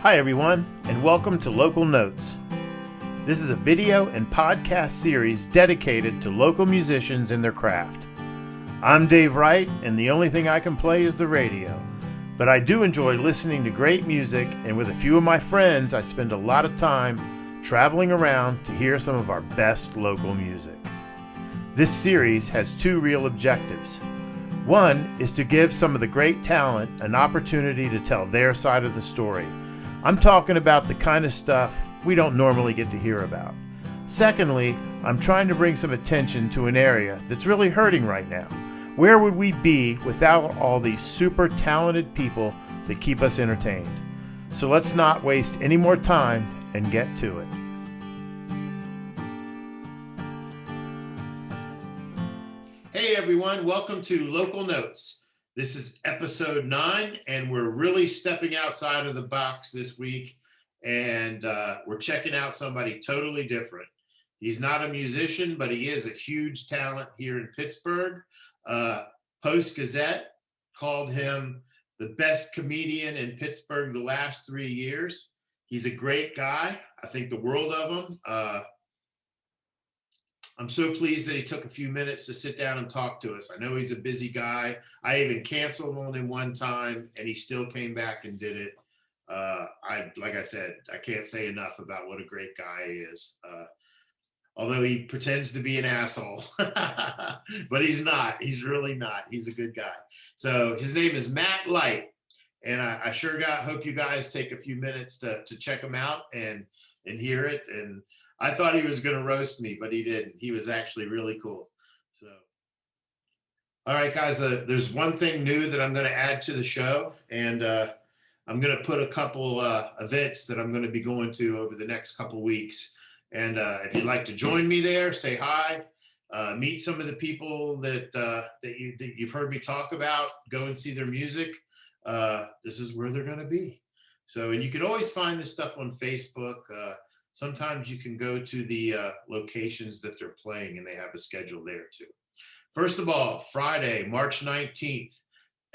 Hi everyone, and welcome to Local Notes. This is a video and podcast series dedicated to local musicians and their craft. I'm Dave Wright, and the only thing I can play is the radio. But I do enjoy listening to great music, and with a few of my friends, I spend a lot of time traveling around to hear some of our best local music. This series has two real objectives. One is to give some of the great talent an opportunity to tell their side of the story. I'm talking about the kind of stuff we don't normally get to hear about. Secondly, I'm trying to bring some attention to an area that's really hurting right now. Where would we be without all these super talented people that keep us entertained? So let's not waste any more time and get to it. Hey everyone, welcome to Local Notes. This is episode 9, and we're really stepping outside of the box this week, and we're checking out somebody totally different. He's not a musician, but he is a huge talent here in Pittsburgh. Post-Gazette called him the best comedian in Pittsburgh the last 3 years. He's a great guy. I think the world of him. I'm so pleased that he took a few minutes to sit down and talk to us. I know he's a busy guy. I even canceled on him one time, and he still came back and did it. Like I said, I can't say enough about what a great guy he is. Although he pretends to be an asshole, but he's not. He's really not. He's a good guy. So his name is Matt Light, and I sure hope you guys take a few minutes to check him out and hear it. And I thought he was going to roast me, but he didn't. He was actually really cool. So, all right, guys, there's one thing new that I'm going to add to the show, and I'm going to put a couple events that I'm going to be going to over the next couple weeks. And if you'd like to join me there, say hi, meet some of the people that you've heard me talk about, go and see their music. This is where they're going to be. So, and you can always find this stuff on Facebook. Sometimes you can go to the locations that they're playing, and they have a schedule there too. First of all, Friday, March 19th,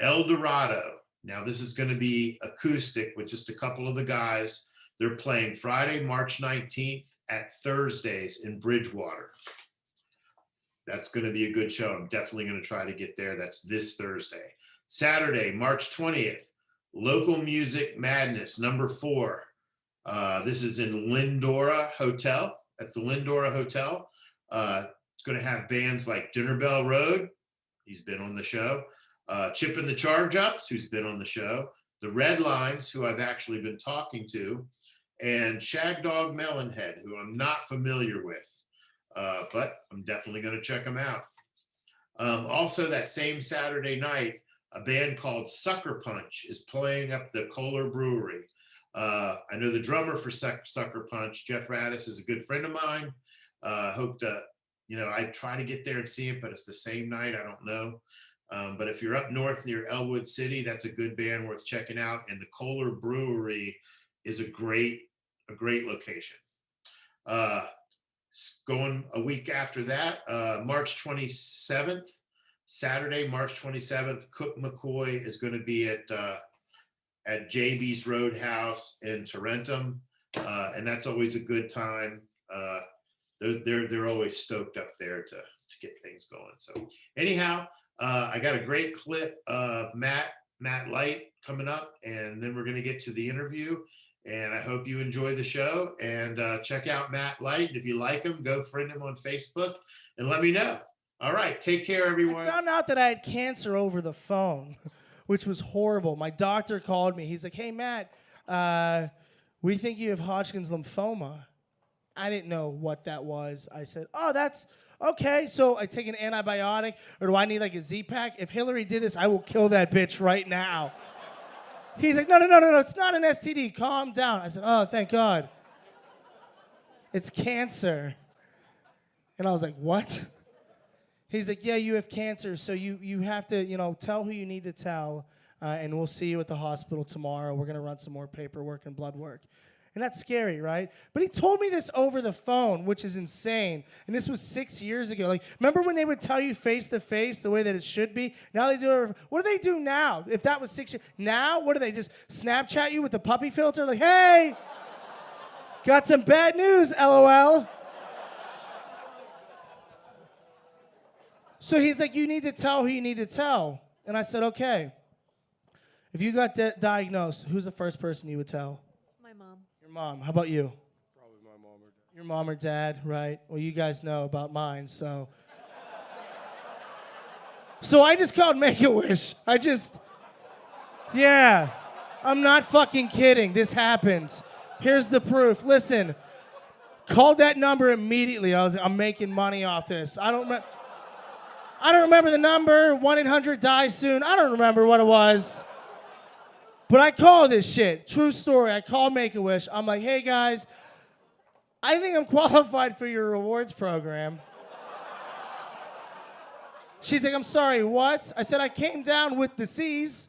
El Dorado. Now, this is going to be acoustic with just a couple of the guys. They're playing Friday, March 19th at Thursdays in Bridgewater. That's going to be a good show. I'm definitely going to try to get there. That's this Thursday. Saturday, March 20th, Local Music Madness, number 4. This is in Lindora Hotel, at the Lindora Hotel. It's going to have bands like Dinner Bell Road. He's been on the show. Chip and the Charge Ups, who's been on the show. The Red Lines, who I've actually been talking to. And Shagdog Melonhead, who I'm not familiar with. But I'm definitely going to check them out. Also, that same Saturday night, a band called Sucker Punch is playing up the Kohler Brewery. I know the drummer for Sucker Punch, Jeff Radis, is a good friend of mine. Hope to, I try to get there and see it, but it's the same night. I don't know. But if you're up north near Elwood City, that's a good band worth checking out. And the Kohler Brewery is a great location. Going a week after that, March 27th, Saturday, March 27th, Cook McCoy is going to be at JB's Roadhouse in Tarentum, and that's always a good time. They're always stoked up there to get things going. So anyhow, I got a great clip of Matt Light coming up, and then we're going to get to the interview. And I hope you enjoy the show, and check out Matt Light. If you like him, go friend him on Facebook and let me know. All right, take care, everyone. I found out that I had cancer over the phone, which was horrible. My doctor called me. He's like, "Hey, Matt, we think you have Hodgkin's lymphoma." I didn't know what that was. I said, "Oh, that's okay. So I take an antibiotic, or do I need like a Z-Pack? If Hillary did this, I will kill that bitch right now." He's like, no, it's not an STD. Calm down. I said, "Oh, thank God. It's cancer." And I was like, "What?" He's like, "Yeah, you have cancer, so you have to, tell who you need to tell, and we'll see you at the hospital tomorrow. We're going to run some more paperwork and blood work." And that's scary, right? But he told me this over the phone, which is insane. And this was 6 years ago. Like, remember when they would tell you face to face the way that it should be? Now they do it. What do they do now? If that was 6 years. Now, what do they just Snapchat you with the puppy filter? Like, hey, got some bad news, LOL. So he's like, you need to tell who you need to tell. And I said, okay. If you got diagnosed, who's the first person you would tell? My mom. Your mom. How about you? Probably my mom or dad. Your mom or dad, right? Well, you guys know about mine, so. So I just called Make-A-Wish. Yeah. I'm not fucking kidding. This happened. Here's the proof. Listen, called that number immediately. I'm making money off this. I don't remember the number. 1-800-DIE-SOON. I don't remember what it was. But I call this shit. True story. I call Make-A-Wish. I'm like, hey, guys, I think I'm qualified for your rewards program. She's like, I'm sorry, what? I said, I came down with the C's.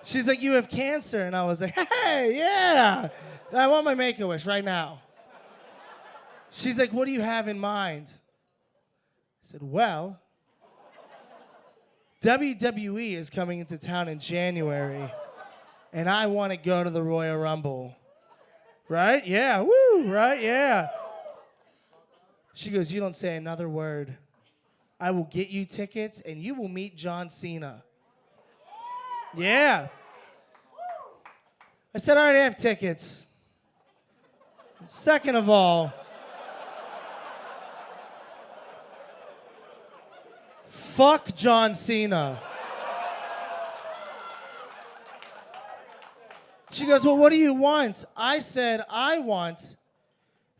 She's like, you have cancer. And I was like, hey, yeah. I want my Make-A-Wish right now. She's like, what do you have in mind? I said, well, WWE is coming into town in January, and I want to go to the Royal Rumble. Right? Yeah. Woo. Right? Yeah. She goes, you don't say another word. I will get you tickets, and you will meet John Cena. Yeah. I said, I already have tickets. Second of all, fuck John Cena. She goes, well, what do you want? I said, I want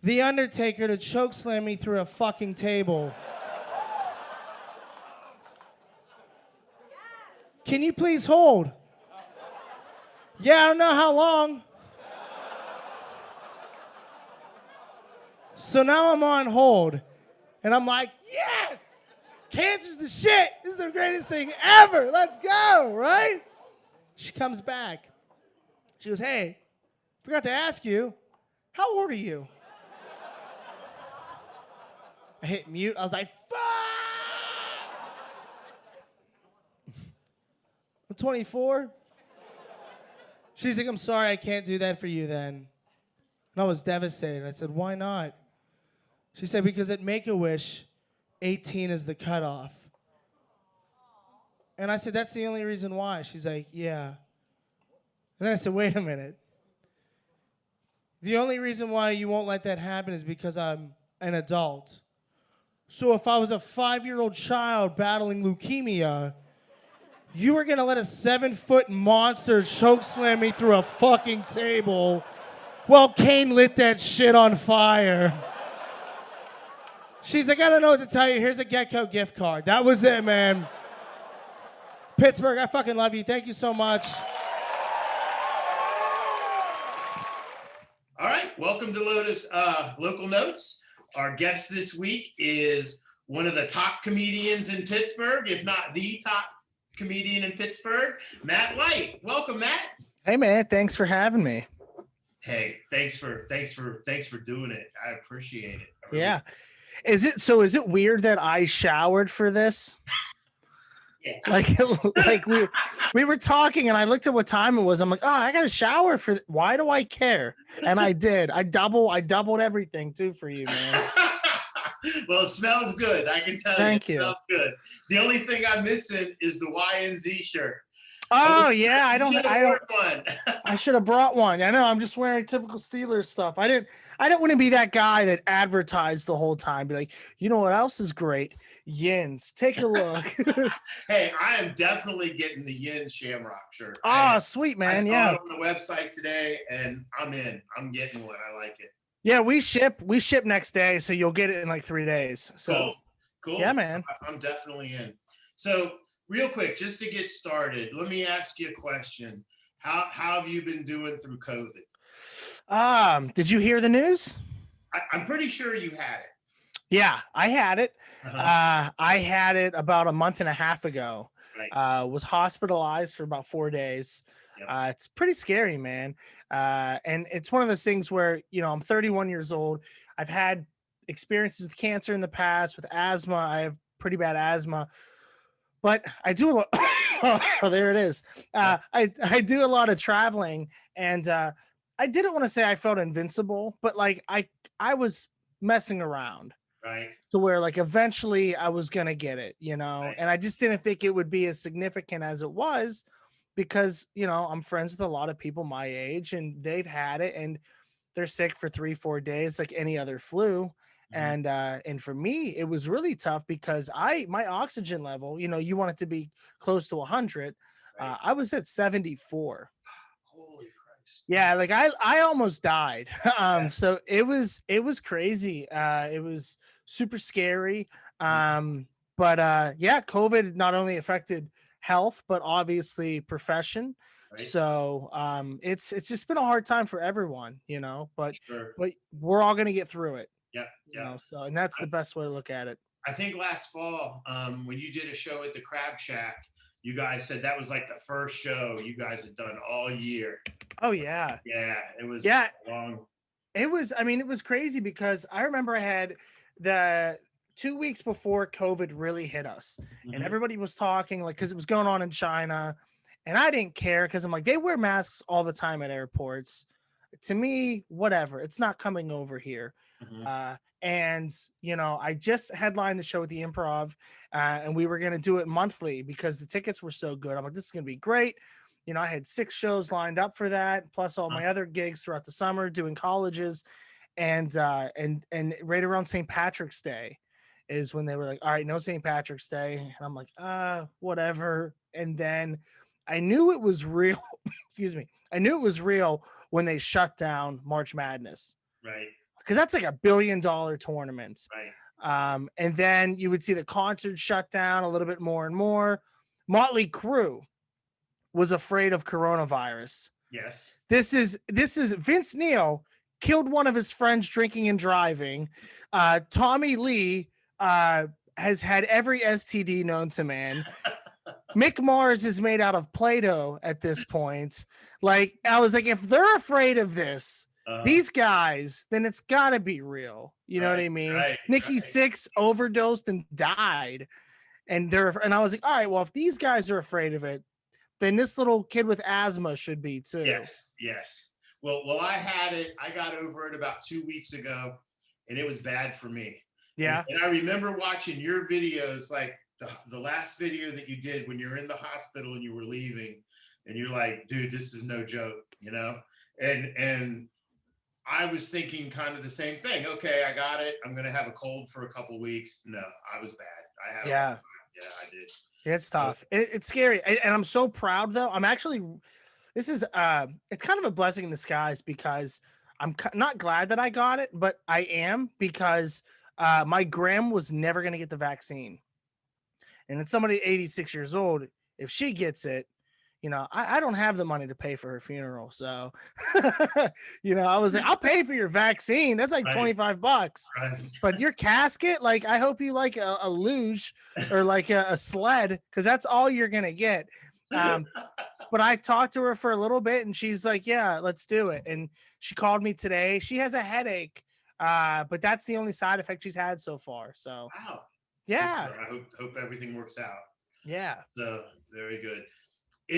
The Undertaker to chokeslam me through a fucking table. Can you please hold? Yeah, I don't know how long. So now I'm on hold, and I'm like, yes! Cancer's the shit. This is the greatest thing ever. Let's go, right? She comes back. She goes, hey, forgot to ask you, how old are you? I hit mute. I was like, fuck! I'm 24. She's like, I'm sorry, I can't do that for you then. And I was devastated. I said, why not? She said, because at Make-A-Wish, 18 is the cutoff. And I said, that's the only reason why. She's like, yeah. And then I said, wait a minute. The only reason why you won't let that happen is because I'm an adult. So if I was a 5-year-old child battling leukemia, you were going to let a 7-foot monster chokeslam me through a fucking table while Kane lit that shit on fire. She's like, I don't know what to tell you. Here's a Getco gift card. That was it, man. Pittsburgh, I fucking love you. Thank you so much. All right, welcome to Lotus Local Notes. Our guest this week is one of the top comedians in Pittsburgh, if not the top comedian in Pittsburgh, Matt Light. Welcome, Matt. Hey, man. Thanks for having me. Hey, thanks for doing it. I appreciate it. Yeah. Is it weird that I showered for this? Yeah. Like we were talking and I looked at what time it was. I'm like, oh, I got to shower for why do I care? And I did. I doubled everything too for you, man. Well, it smells good. I can tell you. Thank you. It smells good. The only thing I'm missing is the YNZ shirt. Oh yeah, I don't. One. I should have brought one. I know. I'm just wearing typical Steelers stuff. I didn't want to be that guy that advertised the whole time. Be like, you know what else is great? Yins. Take a look. Hey, I am definitely getting the Yin Shamrock shirt. Oh, sweet man. I Yeah. saw it on the website today, and I'm in. I'm getting one. I like it. Yeah, we ship next day, so you'll get it in like 3 days. So Cool. Yeah, man. I'm definitely in. So real quick, just to get started, let me ask you a question. How have you been doing through COVID? Did you hear the news? I'm pretty sure you had it. Yeah, I had it. Uh-huh. I had it about a month and a half ago. Right. Was hospitalized for about 4 days. Yep. It's pretty scary, man. And it's one of those things where, I'm 31 years old. I've had experiences with cancer in the past, with asthma. I have pretty bad asthma, but I do a lot. Oh, there it is. I do a lot of traveling, and I didn't want to say I felt invincible, but like I was messing around Right. to where like eventually I was gonna get it, Right. and I just didn't think it would be as significant as it was because I'm friends with a lot of people my age and they've had it and they're sick for 3-4 days like any other flu. Mhm. And for me it was really tough because my oxygen level, you want it to be close to 100. Right. I was at 74. Holy Christ. Yeah, like I almost died. Yeah. So it was crazy. It was super scary. But yeah, COVID not only affected health, but obviously profession. Right. So it's just been a hard time for everyone, but Sure. but we're all gonna get through it, Yeah. Yeah. so and that's the best way to look at it. I think last fall, when you did a show at the Crab Shack, you guys said that was like the first show you guys had done all year. Oh yeah. Yeah, it was Yeah. long. It was crazy because I remember I had the 2 weeks before COVID really hit us, and Mhm. everybody was talking like because it was going on in China, and I didn't care because I'm like they wear masks all the time at airports. To me, whatever, it's not coming over here. Mhm. And I just headlined the show at the Improv, and we were gonna do it monthly because the tickets were so good. I'm like, this is gonna be great. I had 6 shows lined up for that, plus all my other gigs throughout the summer doing colleges, and right around St. Patrick's Day is when they were like, all right, no St. Patrick's Day. And I'm like, whatever. And then I knew it was real. Excuse me. I knew it was real when they shut down March Madness Right. because that's like $1 billion tournament. Right. And then you would see the concert shut down a little bit more and more. Motley Crue was afraid of coronavirus. Yes. This is Vince Neil killed one of his friends drinking and driving. Tommy Lee has had every STD known to man. Mick Mars is made out of Play-Doh at this point. Like I was like, if they're afraid of this, these guys, then it's got to be real. You know what I mean? Right. Nikki Right. Sixx overdosed and died, and I was like, all right, well, if these guys are afraid of it, then this little kid with asthma should be too. Yes. Yes. Well, I had it. I got over it about 2 weeks ago, and it was bad for me. Yeah. And I remember watching your videos, like the last video that you did when you're in the hospital and you were leaving, and you're like, dude, this is no joke, And I was thinking kind of the same thing. Okay, I got it. I'm gonna have a cold for a couple weeks. No, I was bad. I had Yeah. Yeah, I did. It's tough. It's scary. And I'm so proud though. I'm actually, this is it's kind of a blessing in disguise because I'm not glad that I got it, but I am because my gram was never going to get the vaccine. And it's somebody 86 years old. If she gets it, I don't have the money to pay for her funeral. So, I was like, I'll pay for your vaccine. That's like Right. $25. Right. But your casket, like, I hope you like a luge or like a sled, because that's all you're going to get. But I talked to her for a little bit and she's like, yeah, let's do it. And she called me today. She has a headache, but that's the only side effect she's had so far. So, Wow. yeah. I hope everything works out. Yeah. So very good. Do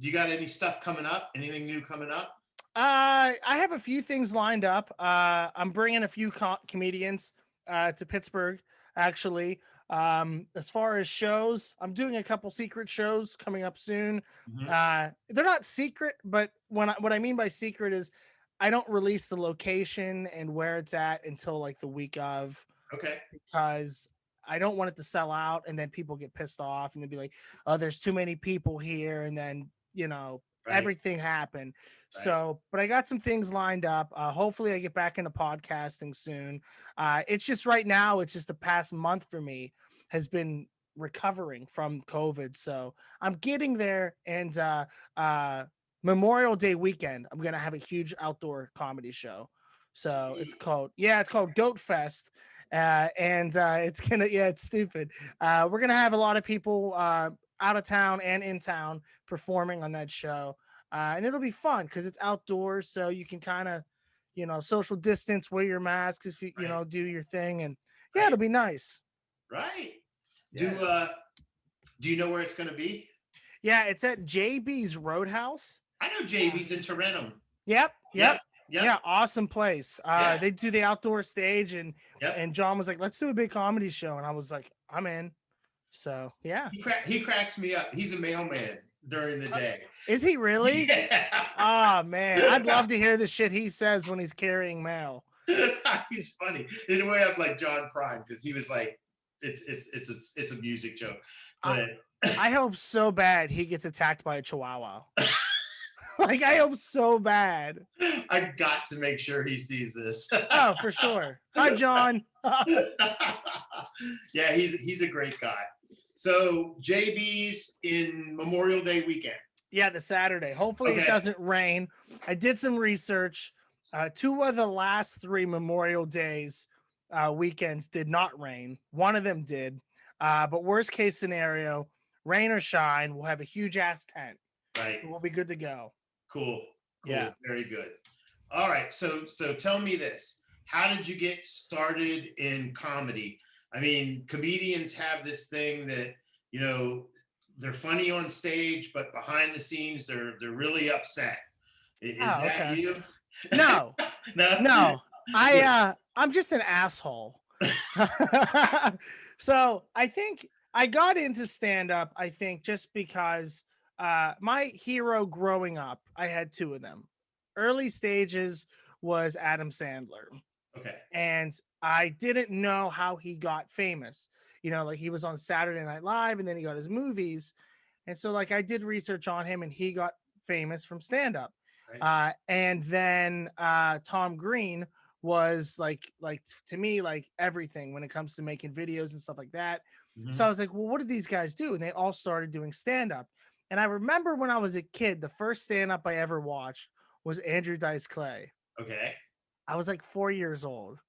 you got any stuff coming up? Anything new coming up? I have a few things lined up. I'm bringing a few comedians to Pittsburgh, actually. As far as shows, I'm doing a couple secret shows coming up soon. Mhm. They're not secret, but what I mean by secret is I don't release the location and where it's at until like the week of, Okay. because I don't want it to sell out and then people get pissed off and they'll be like, oh, there's too many people here. And then, Right. everything happened. Right. So, but I got some things lined up. Hopefully I get back into podcasting soon. It's just right now, it's just the past month for me has been recovering from COVID. So I'm getting there. And Memorial Day weekend, I'm going to have a huge outdoor comedy show. So it's called Goat Fest. It's stupid. We're gonna have a lot of people out of town and in town performing on that show. And it'll be fun because it's outdoors, so you can kind of, social distance, wear your mask if you, Right. do your thing, and yeah, Right. it'll be nice. Right. Yeah. Do you know where it's going to be? Yeah, it's at JB's Roadhouse. I know JB's in Tarentum. Yep. Yep. Yeah, awesome place. Yeah. They do the outdoor stage, and Yep. John was like, "Let's do a big comedy show," and I was like, "I'm in." So yeah. He cracks me up. He's a mailman during the day. Is he really? Yeah. Oh man, I'd love to hear the shit he says when he's carrying mail. He's funny in a way of like John Prine, because he was like, it's a music joke. But I hope so bad he gets attacked by a chihuahua. Like, I hope so bad. I got to make sure he sees this. Oh, for sure. Hi, John. Yeah, he's a great guy. So JB's in Memorial Day weekend. Yeah, the Saturday. Hopefully it doesn't rain. I did some research. 2 of the last 3 Memorial Days weekends did not rain. One of them did. But worst case scenario, rain or shine, we'll have a huge ass tent. Right. We'll be good to go. Cool. Yeah. Very good. All right. So tell me this. How did you get started in comedy? I mean, comedians have this thing that, they're funny on stage, but behind the scenes, they're really upset. Is that you? No. No. I'm just an asshole. So I think I got into stand-up, I think, just because my hero growing up, I had 2 of them. Early stages was Adam Sandler. Okay. And I didn't know how he got famous. Like he was on Saturday Night Live and then he got his movies. And so like I did research on him and he got famous from stand-up. Right. And then Tom Green was like to me, like everything when it comes to making videos and stuff like that. Mm-hmm. So I was like, well, what did these guys do? And they all started doing stand-up. And I remember when I was a kid, the first stand-up I ever watched was Andrew Dice Clay. Okay. I was like 4 years old.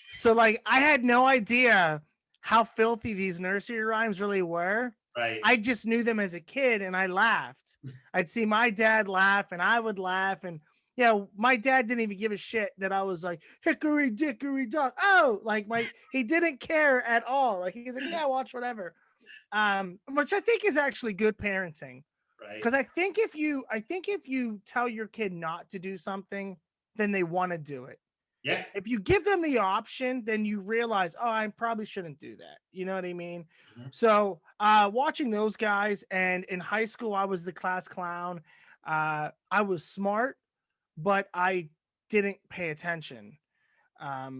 So like I had no idea how filthy these nursery rhymes really were. Right. I just knew them as a kid and I laughed. I'd see my dad laugh and I would laugh. And my dad didn't even give a shit that I was like, hickory dickory dock. Oh, like he didn't care at all. Like he's like, yeah, watch whatever. Which I think is actually good parenting. Right. Because I think if you tell your kid not to do something, then they want to do it. Yeah. If you give them the option, then you realize, oh, I probably shouldn't do that. You know what I mean? Mm-hmm. So watching those guys, and in high school, I was the class clown. I was smart, but I didn't pay attention.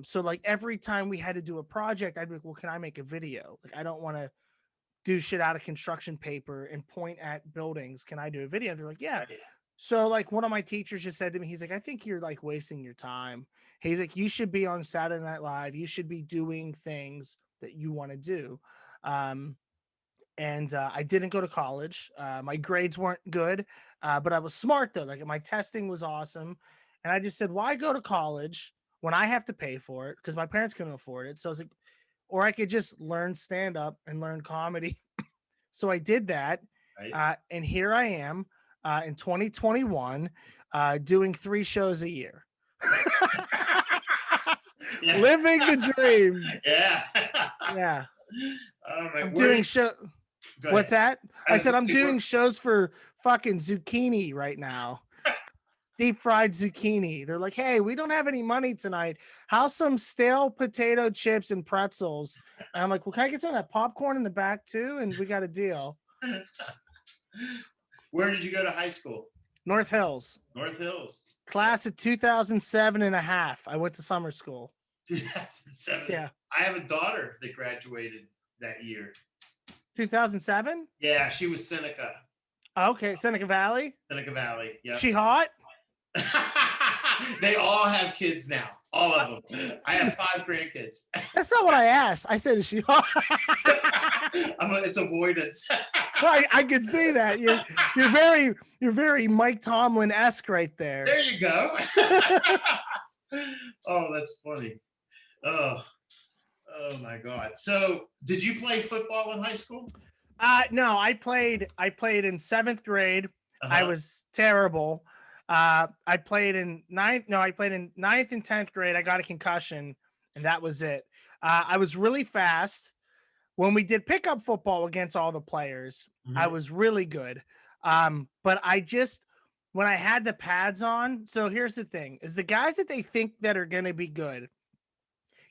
So like every time we had to do a project, I'd be like, well, can I make a video? Like, I don't want to do shit out of construction paper and point at buildings. Can I do a video? And they're like, yeah. Right. So like one of my teachers just said to me, he's like, I think you're like wasting your time. He's like, you should be on Saturday Night Live. You should be doing things that you want to do. And I didn't go to college. My grades weren't good, but I was smart though. Like my testing was awesome. And I just said, why go to college when I have to pay for it? Because my parents couldn't afford it. So I was like, or I could just learn stand-up and learn comedy. So I did that. Right. And here I am in 2021 doing 3 shows a year. Yeah. Living the dream. Yeah. Yeah. Oh my, I'm doing show. What's that? I said I'm doing shows for fucking zucchini right now. Deep fried zucchini. They're like, hey, we don't have any money tonight. How's some stale potato chips and pretzels? And I'm like, well, can I get some of that popcorn in the back too? And we got a deal. Where did you go to high school? North Hills. North Hills. Class of 2007 and a half. I went to summer school. 2007. Yeah. I have a daughter that graduated that year. 2007? Yeah, she was Seneca. Okay, Seneca Valley? Seneca Valley, yeah. She hot? They all have kids now. All of them. I have 5 grandkids. That's not what I asked. I said, is she hot? It's avoidance. I can see that. You're very Mike Tomlin-esque right there. There you go. Oh, that's funny. Oh my God. So did you play football in high school? No, I played in 7th grade. I Uh-huh. was terrible. I played in ninth. No, I played in 9th and 10th grade. I got a concussion, and that was it. I was really fast. When we did pickup football against all the players, I Mhm. was really good. But I just when I had the pads on, so here's the thing: is the guys that they think that are going to be good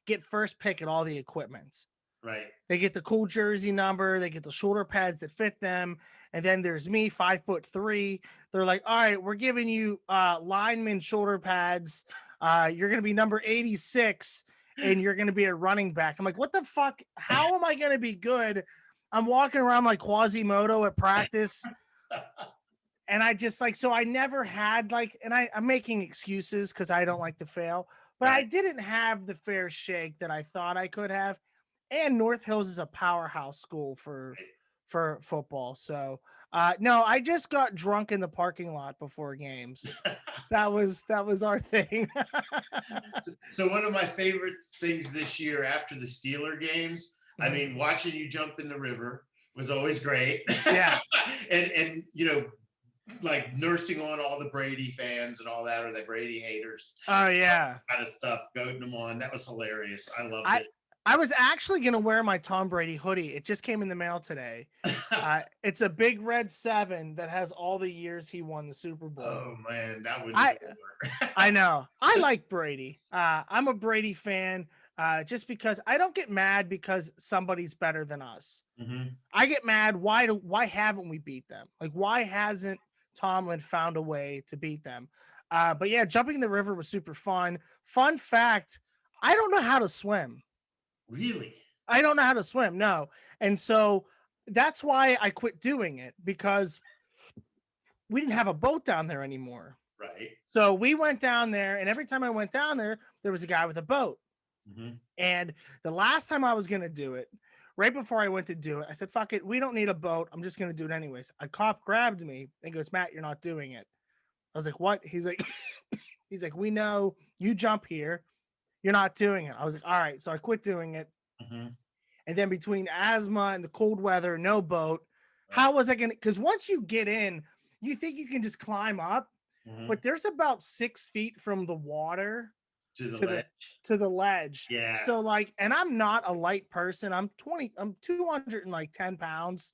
get first pick at all the equipment. Right. They get the cool jersey number, they get the shoulder pads that fit them, and then there's me, 5'3". They're like, all right, we're giving you lineman shoulder pads. You're gonna be number 86 and you're gonna be a running back. I'm like, what the fuck? How am I gonna be good? I'm walking around like Quasimodo at practice. And I just like, so I never had like, and I'm making excuses because I don't like to fail, but I Right. didn't have the fair shake that I thought I could have. And North Hills is a powerhouse school for football. So no, I just got drunk in the parking lot before games. That was our thing. So one of my favorite things this year after the Steeler games, I Mhm. mean, watching you jump in the river was always great. Yeah. And like nursing on all the Brady fans and all that, or the Brady haters, Oh yeah. kind of stuff, goading them on. That was hilarious. I loved I it. I was actually gonna wear my Tom Brady hoodie. It just came in the mail today. It's a big red 7 that has all the years he won the Super Bowl. Oh man, that would be I cooler. I know. I like Brady. I'm a Brady fan just because I don't get mad because somebody's better than us. Mhm. I get mad. Why haven't we beat them? Like, why hasn't Tomlin found a way to beat them? But yeah, jumping in the river was super fun. Fun fact, I don't know how to swim. Really? I don't know how to swim. No. And so that's why I quit doing it because we didn't have a boat down there anymore. Right. So we went down there, and every time I went down there, there was a guy with a boat. Mhm. And the last time I was going to do it, right before I went to do it, I said, fuck it. We don't need a boat. I'm just going to do it anyways. A cop grabbed me and goes, Matt, you're not doing it. I was like, what? He's like, we know you jump here. You're not doing it. I was like, all right. So I quit doing it. Mhm. And then between asthma and the cold weather, no boat, how was I going to? Because once you get in, you think you can just climb up, Mhm. but there's about 6 feet from the water To the to the ledge. to the ledge. Yeah. So like, and I'm not a light person. I'm 210 pounds.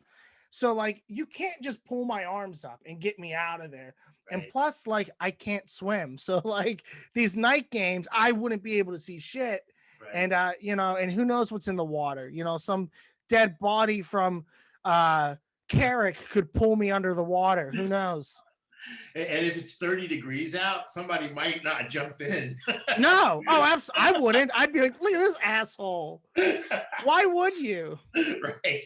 So like you can't just pull my arms up and get me out of there. And Right. plus, like I can't swim. So like these night games, I wouldn't be able to see shit. Right. And and who knows what's in the water? Some dead body from Carrick could pull me under the water. Who knows? And if it's 30 degrees out, somebody might not jump in. No. Oh, absolutely. I wouldn't. I'd be like, look at this asshole. Why would you? Right.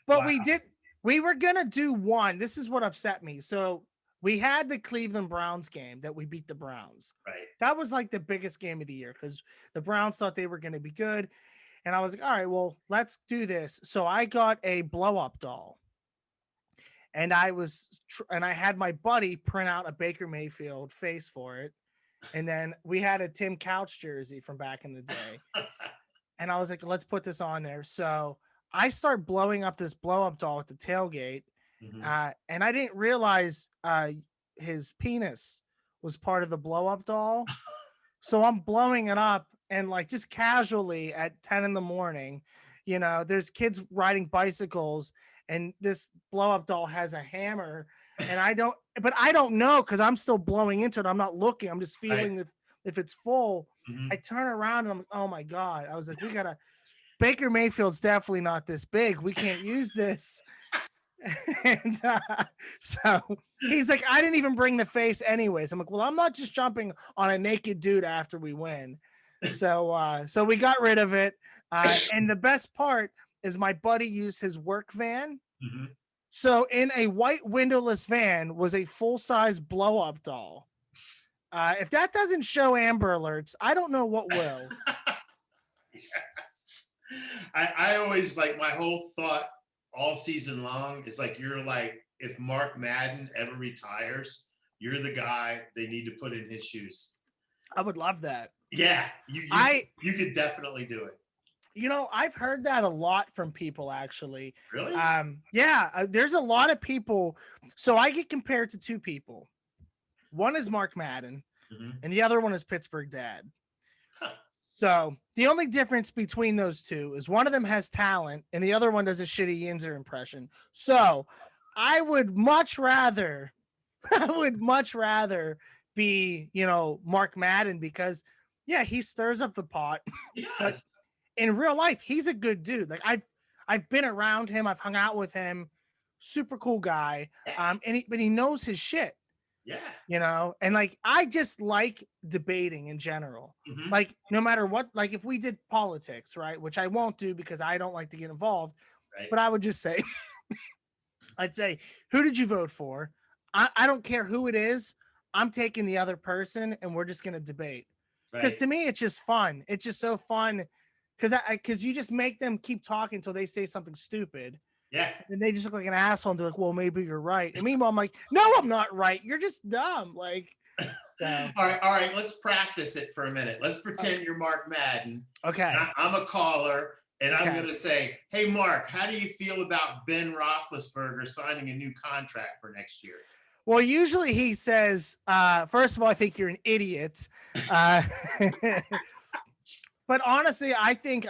But Wow. we were gonna do one. This is what upset me. So we had the Cleveland Browns game that we beat the Browns. Right. That was like the biggest game of the year because the Browns thought they were going to be good. And I was like, all right, well, let's do this. So I got a blow up doll. And I had my buddy print out a Baker Mayfield face for it. And then we had a Tim Couch jersey from back in the day. And I was like, let's put this on there. So I start blowing up this blow up doll at the tailgate. Mhm. And I didn't realize his penis was part of the blow up doll. So I'm blowing it up and like just casually at 10 in the morning, there's kids riding bicycles and this blow up doll has a hammer and I don't know because I'm still blowing into it. I'm not looking. I'm just Right. feeling if it's full. Mhm. I turn around and I'm like, oh my God. I was like, Baker Mayfield's definitely not this big. We can't use this. And so he's like, I didn't even bring the face anyways. I'm like, well, I'm not just jumping on a naked dude after we win. So we got rid of it. And the best part is my buddy used his work van. Mhm. So in a white windowless van was a full-size blow-up doll. If that doesn't show Amber Alerts, I don't know what will. I always like my whole thought all season long is like you're like if Mark Madden ever retires, you're the guy they need to put in his shoes. I would love that. Yeah, you I you could definitely do it. You know, I've heard that a lot from people actually. Really? Yeah, there's a lot of people. So I get compared to two people. One is Mark Madden, Mhm. and the other one is Pittsburgh Dad. Huh. So the only difference between those two is one of them has talent, and the other one does a shitty Yinzer impression. So I would much rather, I would much rather be, you know, Mark Madden because, yeah, he stirs up the pot, but Yes. in real life, he's a good dude. Like I've been around him, I've hung out with him, super cool guy. Yeah. But he knows his shit, Yeah. you know. And like I just like debating in general. Mhm. Like no matter what, like if we did politics, right, which I won't do because I don't like to get involved, Right. but I would just say, I'd say, who did you vote for? I don't care who it is. I'm taking the other person, and we're just gonna debate. Because Right. to me, it's just fun. It's just so fun because you just make them keep talking until they say something stupid, Yeah. and they just look like an asshole. And they're like, "Well, maybe you're right." And meanwhile, I'm like, "No, I'm not right. You're just dumb." Like, so All right. Let's practice it for a minute. Let's pretend you're Mark Madden. okay, I'm a caller, and I'm Okay. going to say, "Hey, Mark, how do you feel about Ben Roethlisberger signing a new contract for next year?" well, usually he says, first of all, I think you're an idiot. Uh, but honestly, I think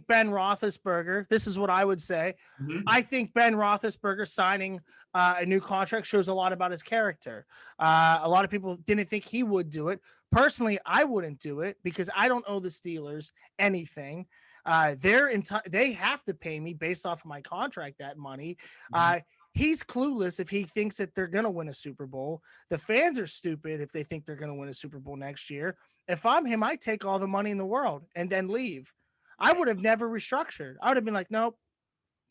Ben Roethlisberger. This is what I would say. Mhm. I think Ben Roethlisberger signing a new contract shows a lot about his character. A lot of people didn't think he would do it. Personally, I wouldn't do it because I don't owe the Steelers anything. They have to pay me based off of my contract that money. Mhm. He's clueless if he thinks that they're going to win a Super Bowl. The fans are stupid if they think they're going to win a Super Bowl next year. If I'm him, I take all the money in the world and then leave. I would have never restructured. I would have been like, nope,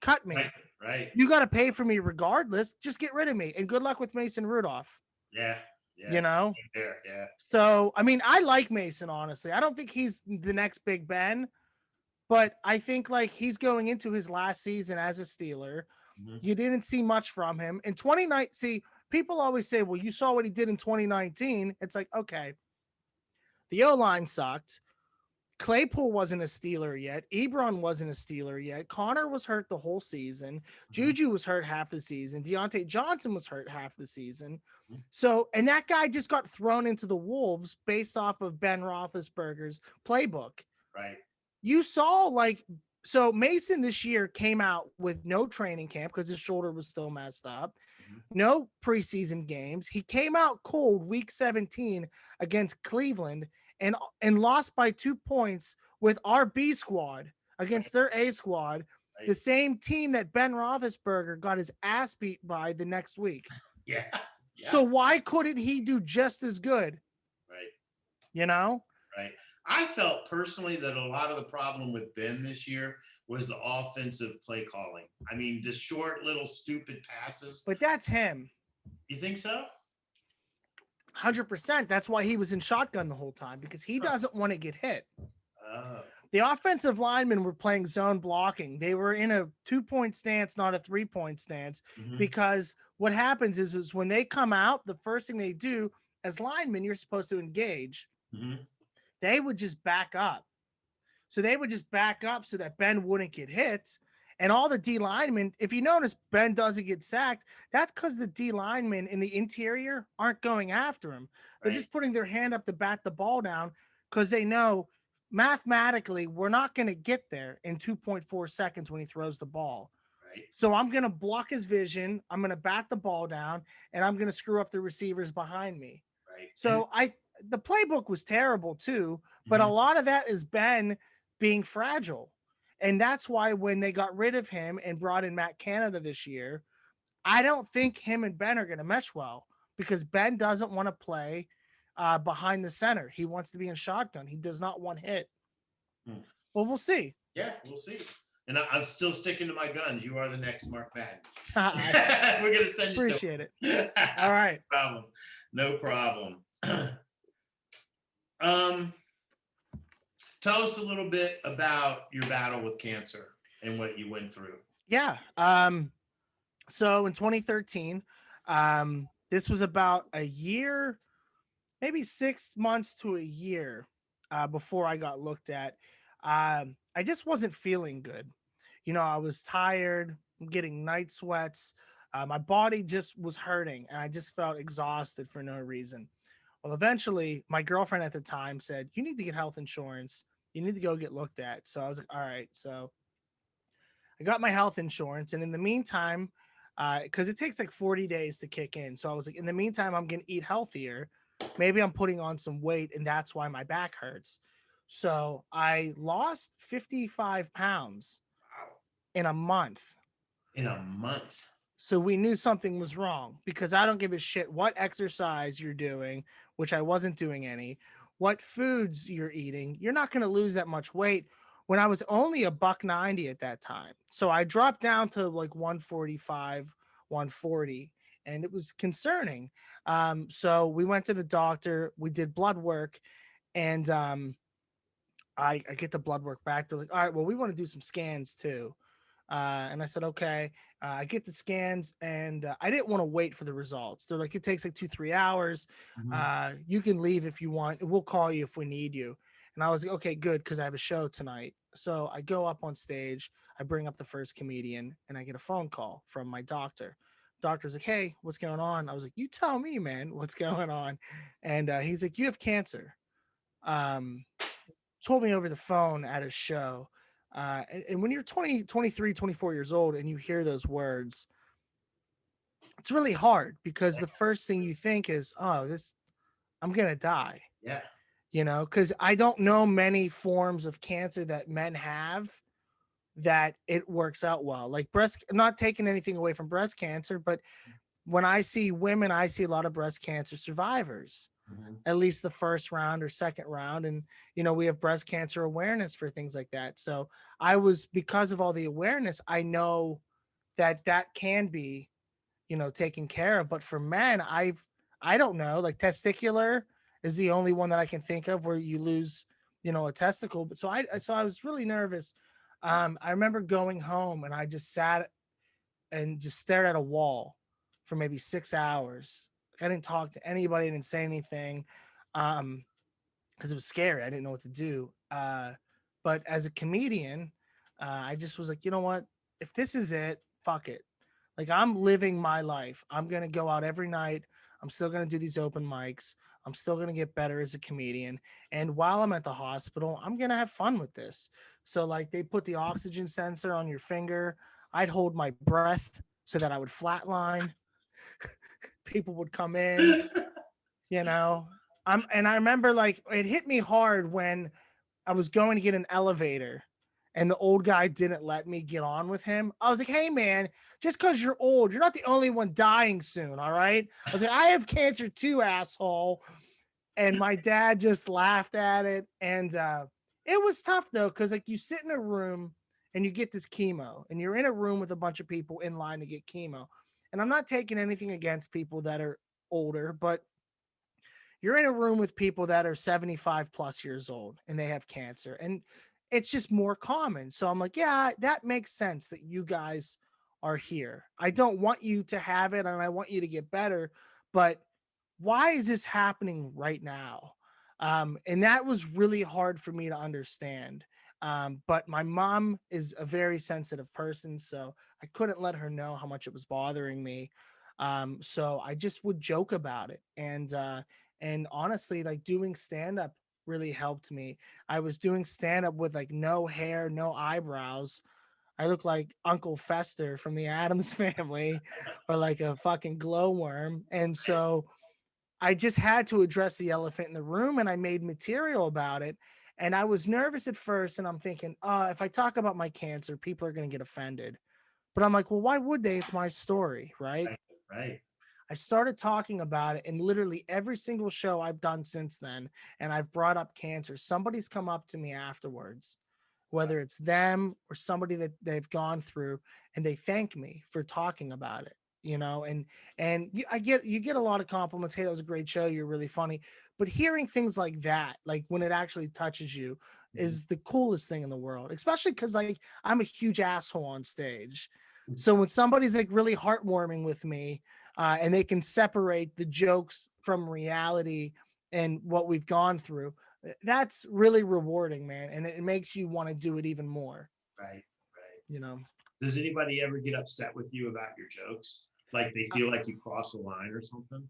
cut me. Right. Right. You got to pay for me regardless. Just get rid of me. And good luck with Mason Rudolph, Yeah. Yeah. you know? There. Yeah. So, I mean, I like Mason, honestly. I don't think he's the next Big Ben, but I think like he's going into his last season as a Steeler. Mhm. You didn't see much from him. In 2019, see, people always say, well, you saw what he did in 2019. It's like, okay, the O line sucked. Claypool wasn't a Steeler yet. Ebron wasn't a Steeler yet. Connor was hurt the whole season. Mhm. Juju was hurt half the season. Deontay Johnson was hurt half the season. Mhm. So, and that guy just got thrown into the wolves based off of Ben Roethlisberger's playbook. Right. You saw like, so Mason this year came out with no training camp because his shoulder was still messed up, Mhm. no preseason games. He came out cold week 17 against Cleveland and lost by 2 points with our B squad against their A squad, Right. the same team that Ben Roethlisberger got his ass beat by the next week. Yeah. Yeah. So why couldn't he do just as good? Right. You know? Right. I felt personally that a lot of the problem with Ben this year was the offensive play calling. I mean, the short little stupid passes. But that's him. You think so? 100%. That's why he was in shotgun the whole time because he doesn't want to get hit. Oh. The offensive linemen were playing zone blocking. They were in a 2-point stance, not a 3-point stance, Mhm. because what happens is when they come out, the first thing they do as linemen, you're supposed to engage. Mhm. They would just back up. So they would just back up so that Ben wouldn't get hit. And all the D linemen, if you notice, Ben doesn't get sacked. That's because the D linemen in the interior aren't going after him. They're Right. just putting their hand up to bat the ball down because they know mathematically we're not going to get there in 2.4 seconds when he throws the ball. Right. So I'm going to block his vision. I'm going to bat the ball down and I'm going to screw up the receivers behind me. Right. So the playbook was terrible too, but a Mhm. lot of that is Ben being fragile. And that's why when they got rid of him and brought in Matt Canada this year, I don't think him and Ben are going to mesh well because Ben doesn't want to play behind the center. He wants to be in shotgun. He does not want hit. Hmm. Well, we'll see. Yeah, we'll see. And I'm still sticking to my guns. You are the next Mark Madden. I We're gonna send you appreciate it. to All right. No problem. um Tell us a little bit about your battle with cancer and what you went through. Yeah. So in 2013, this was about a year, maybe 6 months to a year before I got looked at. I just wasn't feeling good. I was tired. I'm getting night sweats. My body just was hurting, and I just felt exhausted for no reason. Well, eventually, my girlfriend at the time said, "You need to get health insurance. You need to go get looked at." So I was like, "All right." So I got my health insurance, and in the meantime, because it takes like 40 days to kick in, so I was like, in the meantime, I'm gonna eat healthier. Maybe I'm putting on some weight, and that's why my back hurts. So I lost 55 pounds Wow. in a month. In a month. So we knew something was wrong because I don't give a shit what exercise you're doing, which I wasn't doing any, what foods you're eating. You're not going to lose that much weight when I was only a buck 90 at that time. So I dropped down to like 145, 140, and it was concerning. So we went to the doctor, we did blood work, and I get the blood work back. They're like, all right, well, we want to do some scans too. And I said, okay. I get the scans, and I didn't want to wait for the results. They're like, it takes like 2-3 hours. Mhm. You can leave if you want. We'll call you if we need you. And I was like, okay, good, because I have a show tonight. So I go up on stage, I bring up the first comedian, and I get a phone call from my doctor. Doctor's like, hey, what's going on? I was like, you tell me, man, what's going on? And he's like, you have cancer. Um, Told me over the phone at a show. And when you're 20, 23, 24 years old and you hear those words, it's really hard because the first thing you think is, oh, I'm going to die, Yeah. because I don't know many forms of cancer that men have that it works out well. Like I'm not taking anything away from breast cancer, but when I see women, I see a lot of breast cancer survivors, Mhm. at least the first round or second round. And, we have breast cancer awareness for things like that. So because of all the awareness, I know that can be, taken care of. But for men, I don't know, like testicular is the only one that I can think of where you lose, a testicle. But so I was really nervous. I remember going home and I just sat and just stared at a wall for maybe 6 hours. I didn't talk to anybody, I didn't say anything, because it was scary. I didn't know what to do. But as a comedian, I just was like, you know what? If this is it, fuck it. Like I'm living my life. I'm gonna go out every night. I'm still gonna do these open mics. I'm still gonna get better as a comedian. And while I'm at the hospital, I'm gonna have fun with this. So like they put the oxygen sensor on your finger. I'd hold my breath so that I would flatline. People would come in, you know. And I remember like it hit me hard when I was going to get an elevator and the old guy didn't let me get on with him. I was like, hey man, just because you're old, you're not the only one dying soon. All right. I was like, I have cancer too, asshole. And my dad just laughed at it. And it was tough though, because like you sit in a room and you get this chemo, and you're in a room with a bunch of people in line to get chemo. And I'm not taking anything against people that are older, but you're in a room with people that are 75 plus years old and they have cancer, and it's just more common. So I'm like, yeah, that makes sense that you guys are here. I don't want you to have it and I want you to get better, but why is this happening right now? And that was really hard for me to understand. But my mom is a very sensitive person, so I couldn't let her know how much it was bothering me. So I just would joke about it. And honestly, like doing stand up really helped me. I was doing stand up with like no hair, no eyebrows. I look like Uncle Fester from the Addams family or like a fucking glowworm. And so I just had to address the elephant in the room, and I made material about it. And I was nervous at first, and I'm thinking, if I talk about my cancer, people are going to get offended. But I'm like, well, why would they? It's my story, right? Right. Right. I started talking about it, and literally every single show I've done since then, and I've brought up cancer, somebody's come up to me afterwards, whether it's them or somebody that they've gone through, and they thank me for talking about it, you get a lot of compliments. Hey, that was a great show. You're really funny. But hearing things like that, like when it actually touches you, Mhm. is the coolest thing in the world, especially because like I'm a huge asshole on stage. Mhm. So when somebody's like really heartwarming with me, and they can separate the jokes from reality and what we've gone through, that's really rewarding, man. And it makes you want to do it even more, Right. you know? Does anybody ever get upset with you about your jokes? Like they feel like you cross a line or something?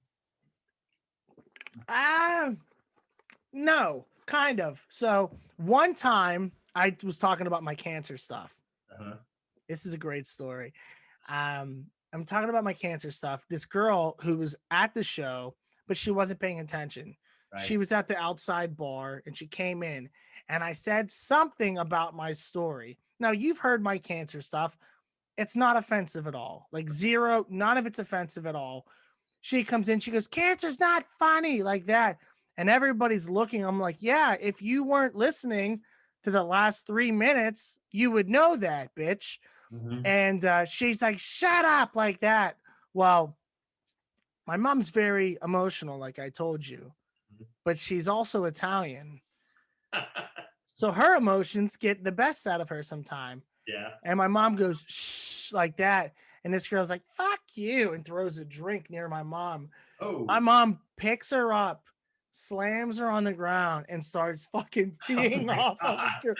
No, kind of. So one time I was talking about my cancer stuff. Uh-huh. This is a great story. I'm talking about my cancer stuff. This girl who was at the show, but she wasn't paying attention. Right. She was at the outside bar and she came in and I said something about my story. Now you've heard my cancer stuff. It's not offensive at all. Like zero, none of it's offensive at all. She comes in, she goes, "Cancer's not funny," like that. And everybody's looking. I'm like, yeah, if you weren't listening to the last 3 minutes, you would know that, bitch. Mm-hmm. And she's like, "Shut up," like that. Well, my mom's very emotional, like I told you, but she's also Italian. So her emotions get the best out of her sometime. Yeah. And my mom goes, "Shh," like that. And this girl's like, "Fuck you," and throws a drink near my mom. Oh. My mom picks her up, slams her on the ground, and starts fucking teeing off on this girl.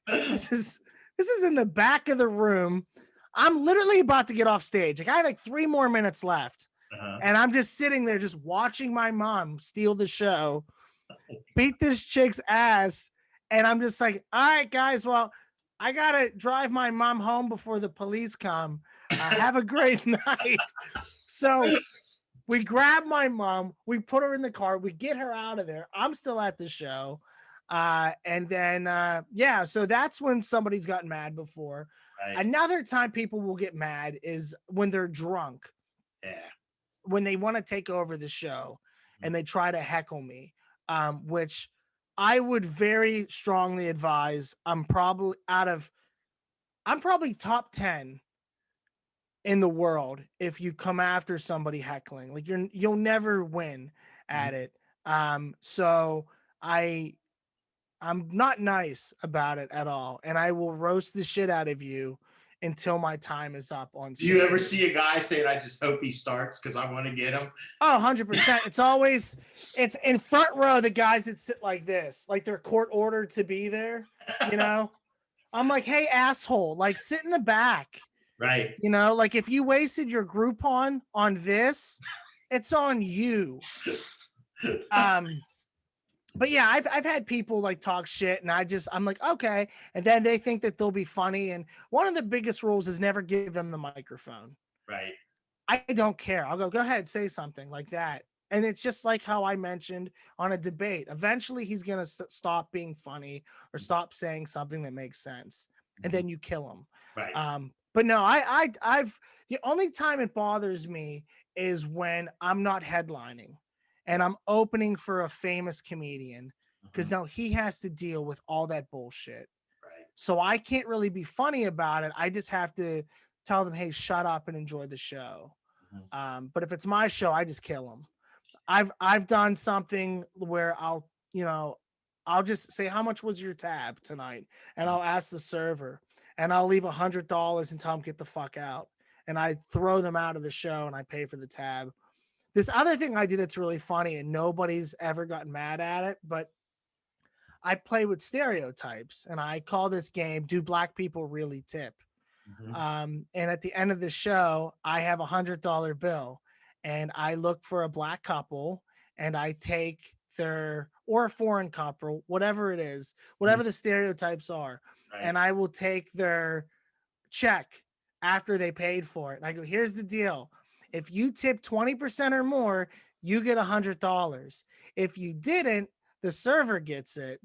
This is in the back of the room. I'm literally about to get off stage. Like I have like 3 more minutes left. Uh-huh. And I'm just sitting there just watching my mom steal the show, beat this chick's ass. And I'm just like, all right, guys, well, I gotta drive my mom home before the police come. Have a great night. So we grab my mom, we put her in the car, we get her out of there. I'm still at the show. And then yeah, so that's when somebody's gotten mad before. Right. Another time people will get mad is when they're drunk. Yeah. When they want to take over the show and they try to heckle me, which I would very strongly advise. I'm probably top 10 in the world if you come after somebody heckling. Like you'll never win at it. So I'm not nice about it at all, and I will roast the shit out of you until my time is up on stage. Do you ever see a guy saying, "I just hope he starts because I want to get him"? Oh, 100%. It's in front row, the guys that sit like this, like they're court ordered to be there, you know? I'm like, "Hey, asshole, like sit in the back." Right. You know, like if you wasted your Groupon on this, it's on you. But yeah, I've had people like talk shit and I'm like, okay. And then they think that they'll be funny. And one of the biggest rules is never give them the microphone. Right. I don't care. I'll go ahead, say something like that. And it's just like how I mentioned on a debate. Eventually he's going to stop being funny or stop saying something that makes sense. And then you kill him. Right. But no, I've the only time it bothers me is when I'm not headlining and I'm opening for a famous comedian, because now he has to deal with all that bullshit. Right. So I can't really be funny about it. I just have to tell them, "Hey, shut up and enjoy the show." But if it's my show, I just kill them. I've done something where I'll just say, "How much was your tab tonight?" And I'll ask the server, and I'll leave $100 and tell them, "Get the fuck out." And I throw them out of the show and I pay for the tab. This other thing I do that's really funny and nobody's ever gotten mad at it, but I play with stereotypes and I call this game, "Do Black People Really Tip?" And at the end of the show, I have $100 bill and I look for a black couple and I take or a foreign couple, whatever it is, whatever the stereotypes are. Right. And I will take their check after they paid for it. And I go, "Here's the deal. If you tip 20% or more, you get $100. If you didn't, the server gets it."